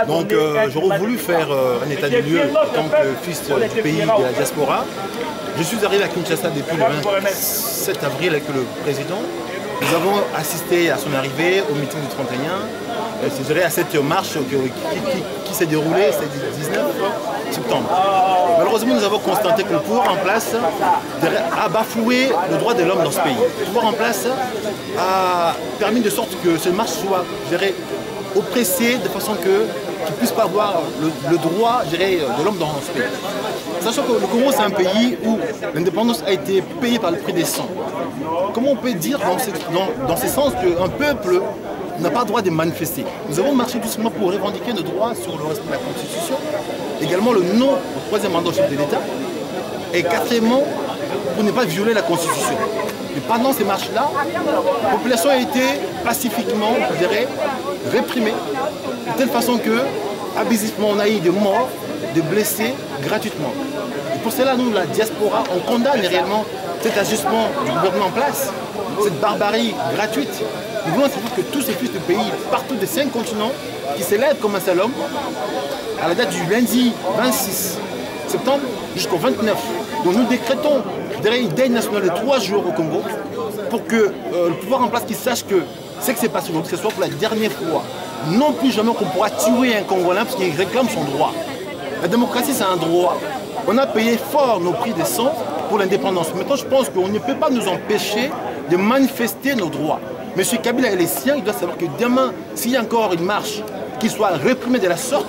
Donc j'aurais voulu faire un état des lieux en tant que fils du pays de la diaspora. Je suis arrivé à Kinshasa depuis le 27 avril avec le président. Nous avons assisté à son arrivée au meeting du 31, c'est-à-dire à cette marche qui s'est déroulée le 19 septembre. Malheureusement, nous avons constaté que le pouvoir en place a bafoué le droit de l'homme dans ce pays. Le pouvoir en place a permis de sorte que cette marche soit oppressée de façon qu'il ne puisse pas avoir le droit de l'homme dans ce pays. Sachant que le Congo, c'est un pays où l'indépendance a été payée par le prix des sangs. Comment on peut dire dans ce sens qu'un peuple n'a pas le droit de manifester? Nous avons marché tout simplement pour revendiquer nos droits sur le respect de la Constitution, également le non au troisième mandat au chef de l'État, et quatrièmement, pour ne pas violer la Constitution. Et pendant ces marches-là, la population a été pacifiquement, je dirais, réprimée, de telle façon que, abusivement, on a eu des morts, des blessés gratuitement. Et pour cela, nous, la diaspora, on condamne réellement cet ajustement du gouvernement en place, cette barbarie gratuite. Nous voulons savoir que tous ces fils de pays, partout des 5 continents, qui s'élèvent comme un seul homme, à la date du lundi 26 septembre jusqu'au 29. Donc nous décrétons une deuil national de 3 jours au Congo pour que le pouvoir en place qui sache que ce qui s'est passé aujourd'hui, que ce soit pour la dernière fois, non plus jamais qu'on pourra tuer un Congolais parce qu'il réclame son droit. La démocratie, c'est un droit. On a payé fort nos prix de sang pour l'indépendance. Maintenant, je pense qu'on ne peut pas nous empêcher de manifester nos droits. Monsieur Kabila et les siens, ils doivent savoir que demain, s'il y a encore une marche qui soit réprimée de la sorte,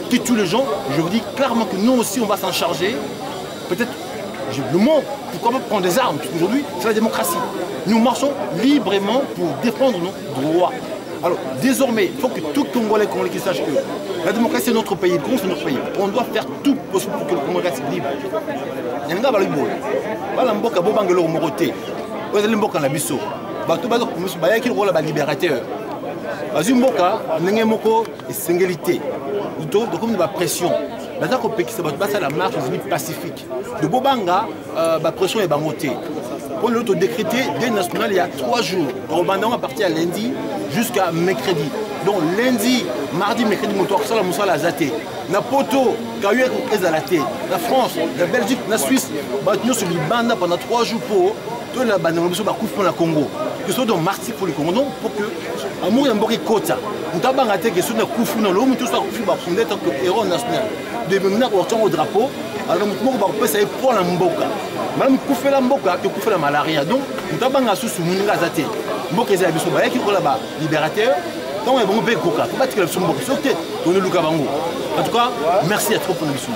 qui tue les gens, je vous dis clairement que nous aussi, on va s'en charger. Peut-être, le mot, pourquoi pas prendre des armes? Parce qu'aujourd'hui, c'est la démocratie. Nous marchons librement pour défendre nos droits. Alors, désormais, il faut que tout Congolais qui sache que la démocratie est notre pays, le Congo c'est notre pays. On doit faire tout possible pour que le Congo reste libre. Il y a un gars qui est libérateur. Bazui mboka ndenge moko esengalité. Donc comme la pression. Baza ko pekisa bato basa la marche pacifique. De Bobanga ba pression est bangoté. Pour l'autre décrété deuil national il y a 3 jours. Au à partir à lundi jusqu'à mercredi. Donc lundi, mardi, mercredi, la moussala zaté. Na poto, kayo ezalate. La France, la Belgique, la Suisse, nous sur Libanda pendant 3 jours pour tout la bande pour le Congo. Que ce soit donc martyr pour le Congo, donc pour que amour y a un quota. Nous avons raté que ce soit Koufou dans l'homme, tout ça Koufou va fonder tant que héros national. De maintenant qu'on au drapeau, alors nous avons passé pour la Mboka. Madame Koufou la Mboka, que Koufou la malaria. Donc nous avons un sous Mouninga Zaté. Mboka est abisso, bah qui est là-bas libérateur. Donc on va payer Coca. Faut pas que le Mboka. Sauf que on est Luka Bango. En tout cas, merci à trop pour l'émission.